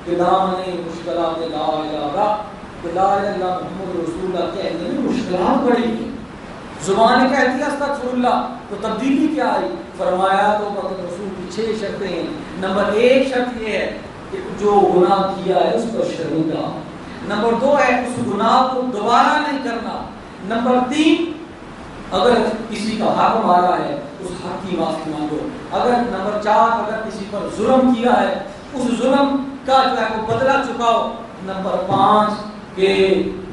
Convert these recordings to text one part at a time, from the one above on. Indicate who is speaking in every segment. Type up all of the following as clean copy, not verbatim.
Speaker 1: کہ دامن مشکلات لا الہ الا کہ لا الہ الا محمد رسول اللہ کہنے میں مشکلات بڑی ہیں. زبان کہتی ہے استغفر اللہ تو تبدیلی کیا آئی؟ فرمایا تو رسول کی 6 شرطیں ہیں. نمبر 1 شرط یہ ہے کہ جو گناہ کیا ہے اس پر شرمندہ. نمبر 2 ہے اس گناہ کو دوبارہ نہیں کرنا. نمبر 3 اگر کسی کا حق مارا ہے اس حق کی معافی مانگو. اگر نمبر 4 اگر کسی پر ظلم کیا ہے اس ظلم کا جو ہے وہ بدلہ چکاؤ. نمبر 5 کہ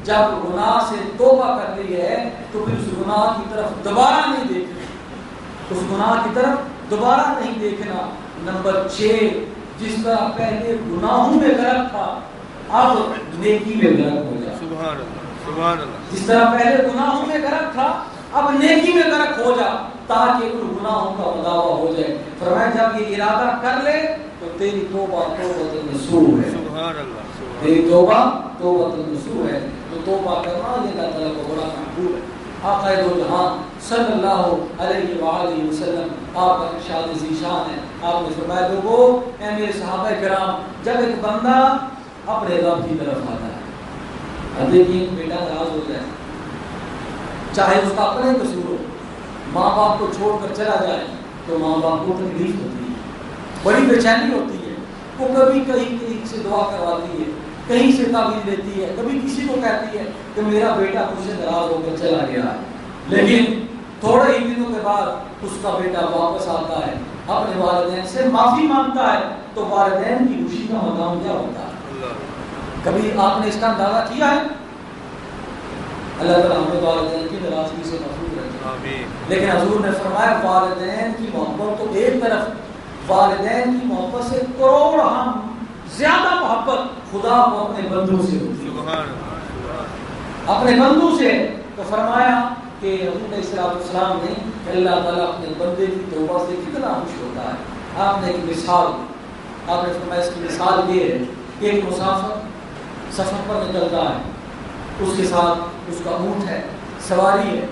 Speaker 1: جب گناہ سے توبہ کر لی ہے تو پھر اس گناہ کی طرف دوبارہ نہیں دیکھنا. اس گناہ کی طرف دوبارہ نہیں دیکھنا. نمبر 6 جس طرح پہلے گناہوں میں غرق تھا اب نیکی میں غرق ہو جائے.
Speaker 2: سبحان اللہ سبحان اللہ.
Speaker 1: جس طرح پہلے گناہوں میں غرق تھا اب نیکی میں غرق ہو جا تاکہ ان گناہوں کا مداوع ہو جائے. فرمایا جب یہ ارادہ کر لے تو تیری توبہ توبۃ نصوح ہے.
Speaker 2: سبحان اللہ.
Speaker 1: تیری توبہ توبۃ نصوح ہے. تو توبہ کرنا یہ اللہ تعالیٰ کو بڑا محبوب ہے. آقا دو جہان صلی اللہ علیہ وآلہ وسلم آپ کا ارشاد ذیشان ہے. آپ نے فرمایا لوگو اے میرے صحابہ کرام جب ایک بندہ اپنے رب کی طرف آتا ہے اب دیکھیے بیٹا ناراض ہو جائے چاہے اس کا اپنا قصور ہو ماں باپ کو چھوڑ کر چلا جائے تو ماں باپ کو تکلیف ہوتی ہے بڑی بے چینی ہوتی ہے. وہ کبھی کہیں سے دعا کرواتی ہے کہیں سے تعویذ لیتی ہے کبھی کسی کو کہتی ہے کہ میرا بیٹا مجھ سے ناراض ہو کر چلا گیا ہے. لیکن تھوڑے ہی دنوں کے بعد اس کا بیٹا واپس آتا ہے اپنے والدین سے معافی مانگتا ہے تو والدین کی خوشی کا مقام کیا ہوتا ہے. کبھی آپ نے اس کا اندازہ کیا ہے؟ اللہ تعالیٰ ہمیں والدین کی ناراضگی سے محفوظ رکھے. لیکن حضور نے فرمایا والدین کی محبت تو ایک طرف والدین کی محبت سے کروڑ ہم زیادہ محبت خدا کو اپنے بندوں سے ہوتی ہے. اپنے بندوں سے تو فرمایا کہ حضور علیہ السلام نے کہ اللہ تعالیٰ اپنے بندے کی توبہ سے کتنا خوش ہوتا ہے. آپ نے ایک مثال آپ نے فرمایا اس کی مثال یہ ہے کہ ایک مسافر سفر پر نکلتا ہے اس کے ساتھ اس کا اونٹ ہے سواری ہے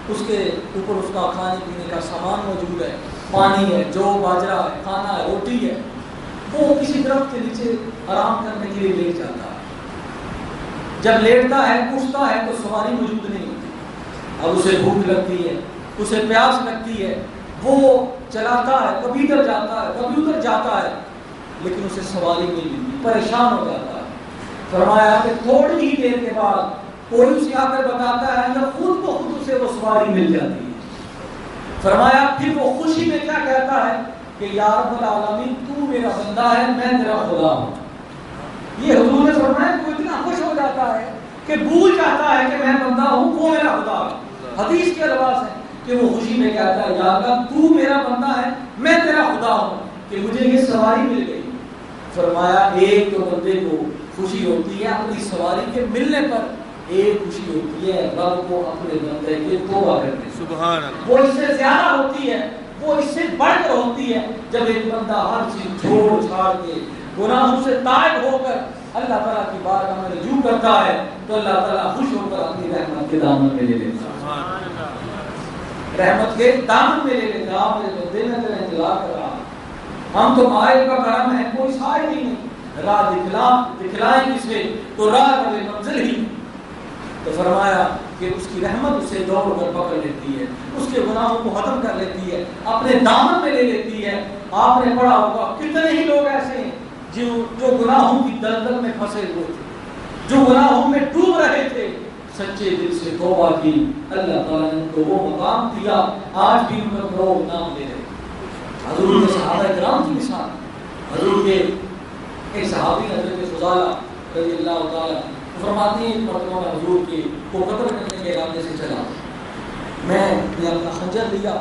Speaker 1: اس کے اوپر اس کا کھانے پینے کا سامان موجود ہے پانی ہے جو باجرا ہے کھانا ہے روٹی ہے. وہ کسی درخت کے نیچے آرام کرنے کے لیے لیٹ جاتا ہے. جب لیٹتا ہے اٹھتا ہے تو سواری موجود نہیں ہوتی. اب اسے بھوک لگتی ہے اسے پیاس لگتی ہے وہ چلاتا ہے کبھی ادھر جاتا ہے کبھی ادھر جاتا ہے لیکن اسے سواری نہیں ملتی پریشان ہو جاتا ہے. فرمایا کہ تھوڑی ہی دیر کے بعد کوئی اسے آ کر بتاتا ہے یا خود کو خود اسے وہ سواری مل جاتی ہے. فرمایا پھر وہ خوشی میں کیا کہتا ہے کہ یا رب العالمین تو میرا بندہ ہے میں تیرا خدا ہوں. یہ حضور نے فرمایا وہ اتنا خوش ہو جاتا ہے کہ بھول جاتا ہے کہ میں بندہ ہوں وہ میرا خدا ہے. حدیث کے الفاظ ہے کہ وہ خوشی میں کہتا ہے یا اللہ تو میرا بندہ ہے میں تیرا خدا ہوں کہ مجھے یہ سواری مل گئی. فرمایا ایک تو بندے کو خوشی ہوتی ہے اپنی سواری کے ملنے پر ایک خوشی ہوتی ہے رب کو اپنے بندے کے توبہ کرنے. سبحان اللہ. وہ اس سے زیادہ ہوتی ہے وہ اس سے بڑھ کر ہوتی ہے جب ایک بندہ ہر چیز چھوڑ چھاڑ کے گناہوں سے تائب ہو کر اللہ تعالیٰ کی بارگاہ میں رجوع کرتا ہے تو اللہ تعالیٰ خوش ہو کر اپنی رحمت کے دامن میں لے لیتا ہے. رحمت کے دامن میں لے لیتا ہے. میرے بندے میں تیرا انتظار کر رہا ہم تو مائل کا کرم ہے کوئی سائل ہی نہیں راہ دکھلائیں کسے تو راہ رب منزل ہی. تو فرمایا کہ اس کی رحمت اسے دوڑ کر پکڑ لیتی ہے اس کے گناہوں کو ختم کر لیتی ہے اپنے دامن میں لے لیتی ہے. آپ نے پڑھا ہوگا کتنے ہی لوگ ایسے ہیں جو گناہوں کی دلدل میں پھنسے ہوئے تھے جو گناہوں میں ڈوب رہے تھے سچے دل سے توبہ کی اللہ تعالیٰ نے ان کو وہ مقام دیا آج بھی ان کا لوگ نام لے رہے. حضور کے صحابہ کرام کی مثال حضور کے ایک صحابی حضرت فضالہ رضی اللہ تعالیٰ فرماتے ہیں ایک مرتبہ میں حضور کی کو قتل کرنے کے ارادے سے چلا میں نے اپنا خنجر لیا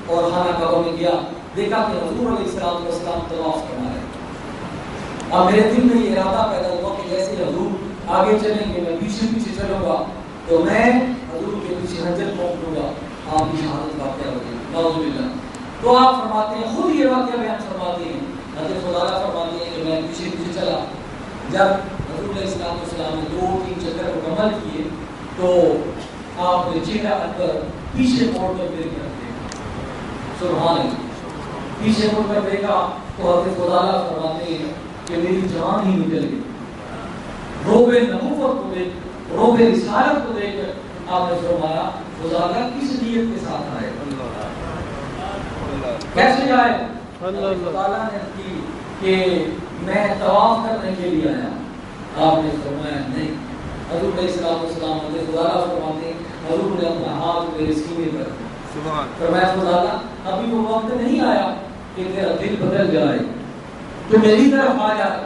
Speaker 1: اور خانہ کعبہ میں گیا دیکھا کہ حضور علیہ السلام طواف کرنا ہے. اب میرے دل میں یہ ارادہ پیدا ہوا کہ جیسے حضور آگے چلیں گے میں پیچھے پیچھے چلوں گا تو میں حضور کے پیچھے خنجر پھونک دوں گا آپ کی شہادت واقعہ ہوگی نعوذ باللہ. تو آپ فرماتے ہیں خود یہ واقعہ بیان فرماتے ہیں حضرت خدا فرماتے ہیں کہ میں پیچھے پیچھے چلا جب حضور علیہ السلام نے 2-3 چکر مکمل کیے تو آپ نے چہرہ پر پیچھے موڑ کر پھر کرتے سبحان اللہ پیچھے مڑ کر دیکھا تو حضرت خدا فرماتے ہیں کہ میری جان ہی نکل گئی. روب نبوت کو دیکھ کر، روب رسالت کو دیکھ کر آپ نے فرمایا خدا کس نیت کے ساتھ آئے، کیسے آئے؟ خدا نے کی کہ میں طواف کرنے کے لیے آیا. آپ نے فرمایا نہیں. حضور علیہ السلام خدا فرماتے ہیں حضور نے اپنا ہاتھ میرے سینے پر فرمایا خدا ابھی وہ وقت نہیں آیا کہ تیرا دل بدل جائے تو میری طرف آ جائے.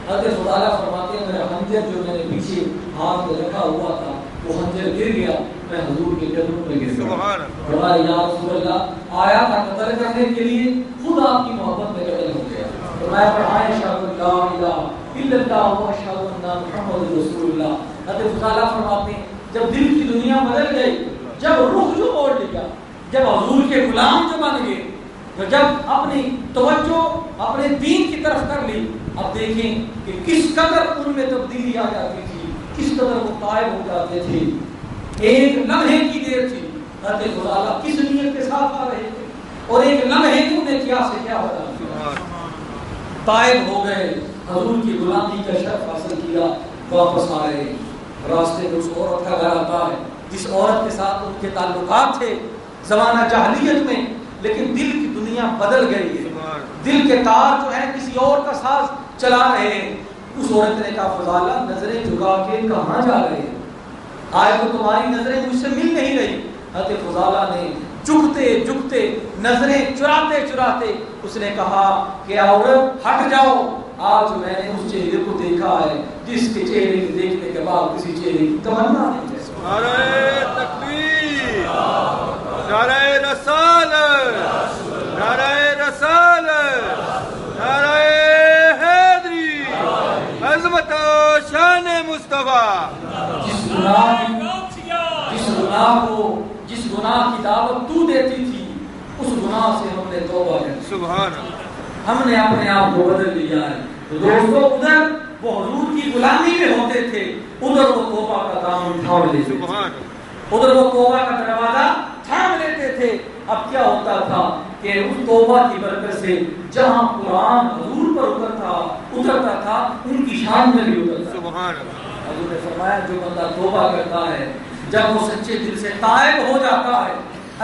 Speaker 1: حضرت خدا فرماتے ہیں میرا خنجر جو میں نے پیچھے ہاتھ میں رکھا ہوا تھا وہ خنجر گر گیا، میں حضور کے قدموں میں گر گیا. فرمایا یا رسول اللہ آیا تھا قتل کرنے کے لیے، خود آپ کی محبت میں قتل ہو گیا. فرمایا پڑھائیں اشہد ان لا الہ الا اللہ و اشہد ان محمد رسول اللہ. حضرت خدا فرماتے ہیں جب دل کی دنیا بدل گئی، جب رخ جو موڑ لیا، جب حضور کے غلام جو بن گئے، تو جب اپنی توجہ اپنے دین کی طرف کر لی، اب دیکھیں کہ کس قدر ان میں تبدیلی آ جاتی تھی، کس قدر وہ طائب ہو جاتے تھے. ایک لمحے کی دیر تھی، حضرت خدا کس نیت کے ساتھ آ رہے تھے اور ایک لمحے میں انہیں کیا سے کیا ہو جاتا، طائب ہو گئے، حضور کی غلامی کا شرف حاصل کیا، واپس آئے. راستے میں اس عورت کا گھر آتا ہے جس عورت کے ساتھ ان کے تعلقات تھے زمانہ جاہلیت میں، لیکن دل کی دنیا بدل گئی ہے. دل کے تار جو ہے کسی اور کا ساز چلا رہے ہیں. اس عورت نے کہا فضالہ نظریں جھکا کے کہاں جا رہے ہیں، آج تو تمہاری نظریں مجھ سے مل نہیں رہی. حضرت فضالہ نے جھکتے جھکتے نظریں چراتے چراتے اس نے کہا کہ عورت ہٹ جاؤ، آج میں نے اس چہرے کو دیکھا ہے جس کے چہرے کو دیکھنے کے بعد کسی چہرے کی تمنا نہیں ہے.
Speaker 2: نعرہ تکبیر، نعرہ رسالت، نعرہ رسالت، نعرہ حیدری، عظمت و شان مصطفیٰ.
Speaker 1: جس گناہ کی دعوت تو دیتی تھی اس گناہ سے ہم نے توبہ کی.
Speaker 2: سبحان،
Speaker 1: ہم نے اپنے آپ کو بدل لیا ہے. تو دوستو ادھر وہ حضور کی غلامی میں ہوتے تھے، ادھر وہ توبہ کا دامن تھام لیتے تھے، ادھر وہ توبہ کا دروازہ تھام لیتے تھے. اب کیا ہوتا تھا کہ اس توبہ کی برکت سے جہاں قرآن حضور پر اترتا تھا ان کی شان میں بھی اترتا تھا. حضور نے فرمایا جو بندہ توبہ کرتا ہے، جب وہ سچے دل سے تائب ہو جاتا ہے،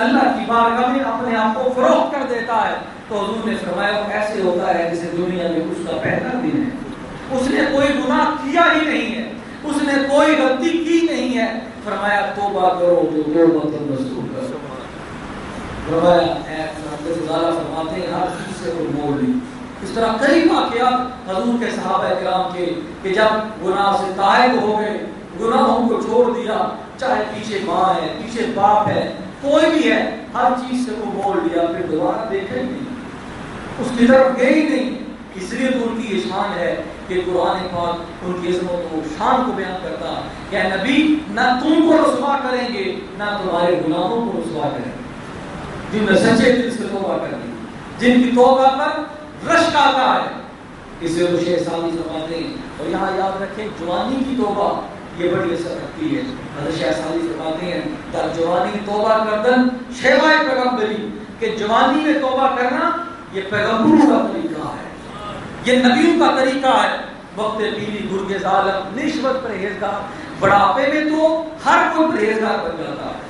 Speaker 1: اللہ کی بارگاہ میں اپنے آپ کو فروخت کر دیتا ہے، تو حضور نے فرمایا وہ ایسے ہوتا ہے جیسے دنیا میں اس کا پہلا دن ہے، اس نے کوئی گناہ کیا ہی نہیں ہے، اس نے کوئی غلطی کی نہیں ہے. فرمایا توبہ کرو جو توبہ نصوح کرو. فرمایا فرماتے ہیں ہر چیز سے وہ موڑ لی. اس طرح کئی واقعات حضور کے صحابہ کرام کے کہ جب گناہ سے طائب ہو گئے، گناہوں کو چھوڑ دیا، چاہے پیچھے ماں ہے، پیچھے باپ ہے، کوئی بھی ہے، ہر چیز سے وہ موڑ لیا، پھر دوبارہ دیکھے ہی نہیں، اس کی طرف گئے ہی نہیں. اس لیے تو ان کی یہ شان ہے کہ قرآن پاک ان کی عظمت و شان کو بیان کرتا کہ نبی نہ تم کو رسوا کریں گے نہ تمہارے گناہوں کو رسوا کریں گے. جن نے سچے دل سے توبہ کر دی، جن کی توبہ پر رشک آتا ہے، اسے تو شیخ سعدی فرماتے ہیں. اور یہاں یاد رکھیں جوانی کی توبہ یہ بڑی اثر رکھتی ہے. حضرت شیخ سعدی فرماتے ہیں در جوانی توبہ کردن شیوائے پیغمبری، کہ جوانی میں توبہ کرنا یہ پیغمبروں کا طریقہ ہے، یہ نبیوں کا طریقہ ہے. وقت پیلی گرگ ظالم نشوت پرہیزگار، بڑھاپے میں تو ہر کوئی پرہیزگار بن جاتا ہے،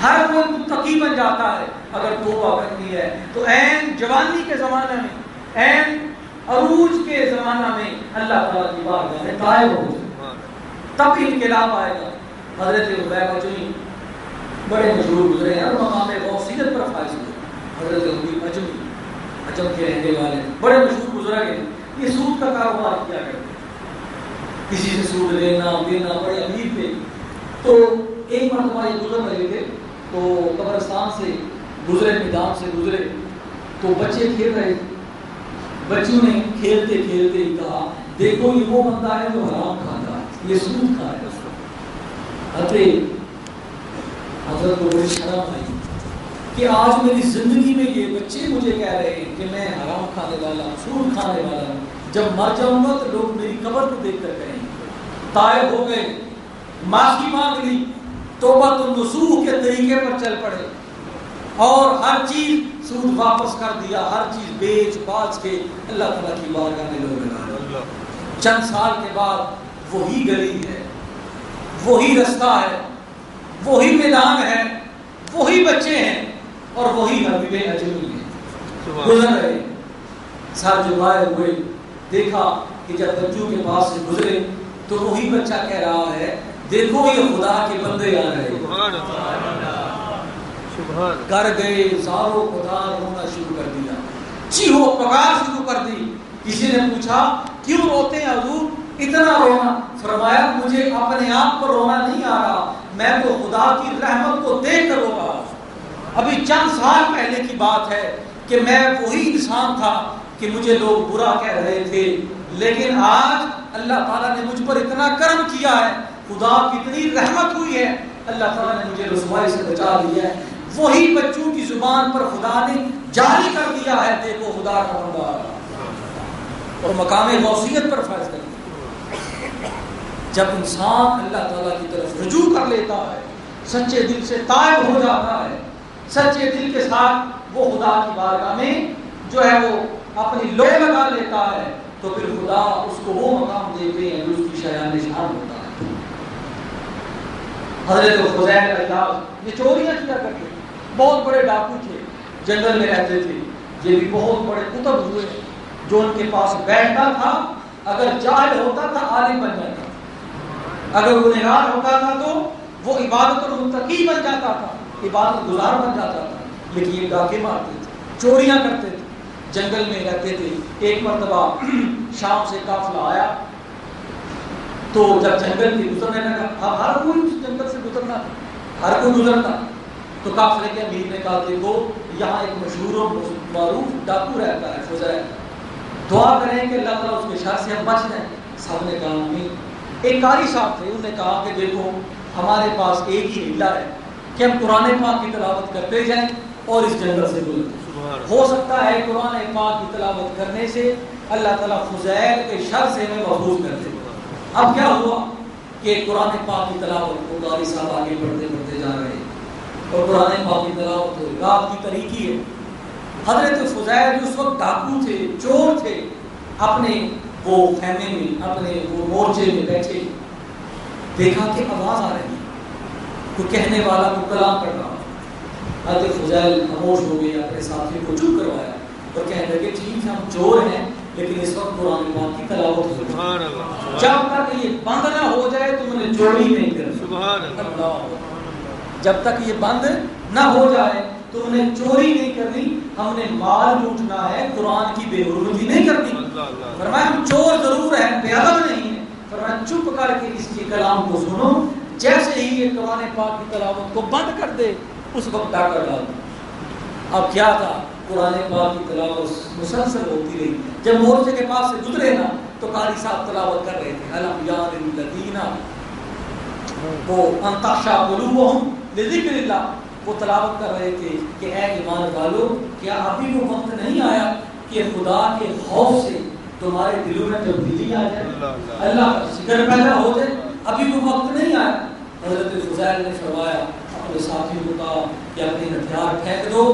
Speaker 1: ہر کوئی متقی بن جاتا ہے اگر توبہ کرنی ہے. تو عین جوانی کے زمانے میں، عین عروج کے زمانہ میں اللہ تعالیٰ کی بارگاہ میں طائب ہو تب انقلاب آئے گا. حضرت عبیدہ جو بڑے مشہور گزرے ہیں، مقام غوثیت پر فائز ہوئے. حضرت عبیدہ عجم کے رہنے والے بڑے مشہور بزرگ ہیں. یہ سود کا کاروبار کیا کرتے، کسی سے سود لینا دینا، بڑے امیر تھے. تو ایک مرتبہ یہ گزر رہے تھے تو قبرستان سے گزرے، میدان سے گزرے تو بچے کھیل رہے تھے. بچوں نے کھیلتے کھیلتے ہی کہا دیکھو یہ وہ بندہ ہے جو حرام کھاتا ہے، یہ سود کھا ہے. حضرت کو بڑی شرم آئی کہ آج میری زندگی میں یہ بچے مجھے کہہ رہے ہیں کہ میں حرام کھانے والا، سود کھانے والا ہوں، جب مر جاؤں گا تو لوگ میری قبر کو دیکھ کر کہیں گے. طائب ہو گئے، معافی مانگ لی، توبہ النصوح کے طریقے پر چل پڑے. اور ہر چیز سود واپس کر دیا، ہر چیز بیچ باچ کے اللہ تعالیٰ کی بارگاہ میں لوگ لگا۔ چند سال کے بعد وہی گلی ہے، وہی رستہ ہے، وہی میدان ہے، وہی بچے ہیں اور وہی حبیب اجمی ہیں، گزر رہے۔ سر جھکائے ہوئے دیکھا کہ جب بچوں کے پاس سے گزرے تو وہی بچہ کہہ رہا ہے دیکھو یہ خدا کے بندے آ رہے ہیں۔ کر گئے زارو خدا، رونا شروع کر دیا، چیخو پکار شروع کر دی۔ کسی نے پوچھا کیوں روتے ہیں حضور اتنا رونا؟ فرمایا مجھے اپنے آپ پر رونا نہیں آ رہا، میں تو خدا کی رحمت کو دیکھ کر رو رہا ہوں۔ ابھی چند سال پہلے کی بات ہے کہ میں وہی انسان تھا کہ مجھے لوگ برا کہہ رہے تھے، لیکن آج اللہ تعالیٰ نے مجھ پر اتنا کرم کیا ہے، خدا کی اتنی رحمت ہوئی ہے، اللہ تعالیٰ نے مجھے رسوائی سے بچا لیا ہے۔ وہی بچوں کی زبان پر خدا نے جاری کر دیا ہے دیکھو خدا کا بندہ، اور مقام غوثیت پر فیض کر دیا۔ جب انسان اللہ تعالیٰ کی طرف رجوع کر لیتا ہے، سچے دل سے تائب ہو جاتا ہے، سچے دل کے ساتھ وہ خدا کی بارگاہ میں جو ہے وہ اپنی لو لگا لیتا ہے، تو پھر خدا اس کو وہ مقام دیتے ہیں جو اس کی شایان نشان ہوتا ہے۔ حضرت خزیل عیاض یہ چوریاں کیا کرتے، بہت بڑے ڈاکو تھے، جنگل میں رہتے تھے، یہ بھی بہت بڑے قطب ہوئے جو ان کے پاس بیٹھتا تھا، اگر جاہل ہوتا تھا عالم بن جاتا تھا، اگر گنہگار ہوتا تھا تو وہ عبادت اور متقی بن جاتا تھا، عبادت گزار بن جاتا تھا۔ لیکن یہ ڈاکے مارتے تھے، چوریاں کرتے تھے، جنگل میں رہتے تھے۔ ایک مرتبہ شام سے قافلہ آیا تو جب جنگل کے گزرنے لگا، اب ہر کوئی اس جنگل سے گزرنا تھا، ہر کوئی گزرتا، تو قافلے کے امیر نے کہا دیکھو یہاں ایک مشہور و معروف ڈاکو رہتا ہے فضیل، دعا کریں کہ اللہ تعالیٰ اس کے شر سے ہم بچ جائیں۔ سب نے کہا آمین۔ ایک قاری صاحب تھے، انہوں نے کہا کہ دیکھو ہمارے پاس ایک ہی حیلہ ہے کہ ہم قرآن پاک کی تلاوت کرتے جائیں اور اس جنگل سے گزریں، ہو سکتا ہے قرآن پاک کی تلاوت کرنے سے اللہ تعالیٰ فضیل کے شر سے ہمیں محفوظ کر دے۔ اب کیا ہوا کہ قرآن پاک کی تلاوت کو قاری صاحب آگے بڑھتے بڑھتے جا رہے ہیں، اور قرآن پاک کی تلاوت تو رات کی طریقی ہے۔ حضرت فضیل جو اس وقت ڈاکو تھے، چور تھے، اپنے وہ خیمے میں، اپنے وہ مورچے میں بیٹھے، دیکھا کہ آواز آ رہی ہے، کوئی کہنے والا کو کلام کر رہا۔ حضرت فضیل خاموش ہو گئے، اپنے ساتھی کو چپ کروایا اور کہنے لگے ٹھیک ہے ہم چور ہیں لیکن اس وقت قرآن پاک کی تلاوت ہو رہی ہے، جب تک یہ بند نہ ہو جائے تم نے چوری نہیں کرنی، جب تک یہ بند نہ ہو جائے تم نے چوری نہیں کرنی، ہم نے مال لوٹنا ہے، قرآن کی بے حرمتی نہیں کرنی۔ فرمایا ہم چور ضرور ہیں، بے ادب نہیں ہیں، فرمایا چپ کر کے اس کے کلام کو سنو، جیسے ہی یہ قرآن پاک کی تلاوت کو بند کر دے اس وقت ڈاکہ ڈال دو۔ اب کیا تھا، قرآن پاک کی تلاوت مسلسل ہوتی رہی۔ جب مورچے کے پاس سے گزرے نا تو قاری صاحب تلاوت کر رہے تھے، الم یان للذین وہ ان تخشع قلوبہم لذکر اللہ، وہ تلاوت کر رہے تھے کہ اے ایمان والو کیا ابھی وہ وقت نہیں آیا کہ خدا کے خوف سے تمہارے دلوں میں تبدیلی آ جائے، اللہ کا ذکر پیدا ہو جائے، ابھی وہ وقت نہیں آیا۔ حضرت فضیل نے فرمایا اپنے ساتھی کو کہا کہ اپنے ہتھیار پھینک دو،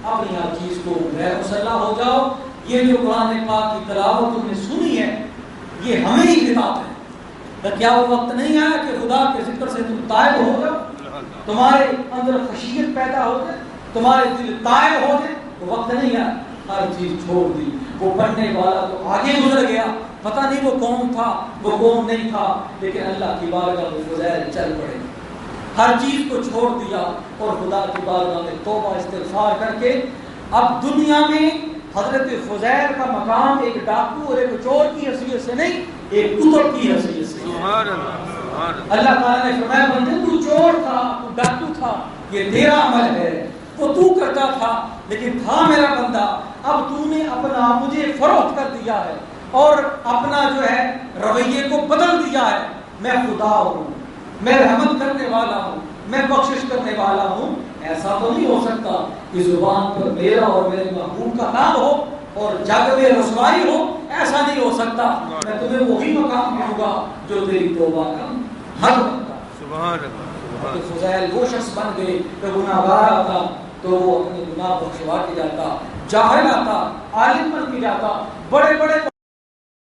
Speaker 1: اپنی ہر چیز کو غیر مسلح ہو جاؤ، یہ جو قرآن پاک کی تلاوت تم نے سنی ہے یہ ہمیں ہی خطاب ہے، کیا وہ وقت نہیں آیا کہ خدا کے ذکر سے تم تائب ہو جاؤ، تمہارے اندر خشیت پیدا ہو جائے، تمہارے دل تائب ہو جائے؟ وہ وقت نہیں آیا، ہر چیز چھوڑ دی۔ وہ پڑھنے والا تو آگے گزر گیا، پتہ نہیں وہ کون تھا وہ کون نہیں تھا، لیکن اللہ کی بارگاہ میں فضیل چل پڑے، ہر چیز کو چھوڑ دیا اور خدا کی بارگاہ میں توبہ استغفار کر کے اب دنیا میں حضرت فضیل کا مقام ایک ڈاکو اور ایک چور کی حیثیت سے نہیں، ایک قطب کی حیثیت سے۔ اللہ تعالیٰ نے فرمایا بندے تو چور تھا، تو ڈاکو تھا، یہ تیرا عمل ہے، وہ تو کرتا تھا لیکن تھا میرا بندہ، اب تو نے اپنا مجھے فروخت کر دیا ہے اور اپنا جو ہے رویے کو بدل دیا ہے۔ میں خدا ہوں، میں رحمت کرنے والا ہوں، میں بخشش کرنے والا ہوں، ایسا تو نہیں ہو سکتا کہ زبان پر میرا اور میرے محبوب کا نام ہو اور جگ میں رسوائی ہو، ایسا نہیں ہو سکتا، میں تمہیں وہی مقام دوں گا جو تیری توبہ کا حل بنتا۔ تو فضیل وہ شخص بن گئے کہ گناہگار تھا، تو وہ اپنے گناہ بخشوا کے جاتا، جاہل آتا عالم بن کے جاتا، بڑے بڑے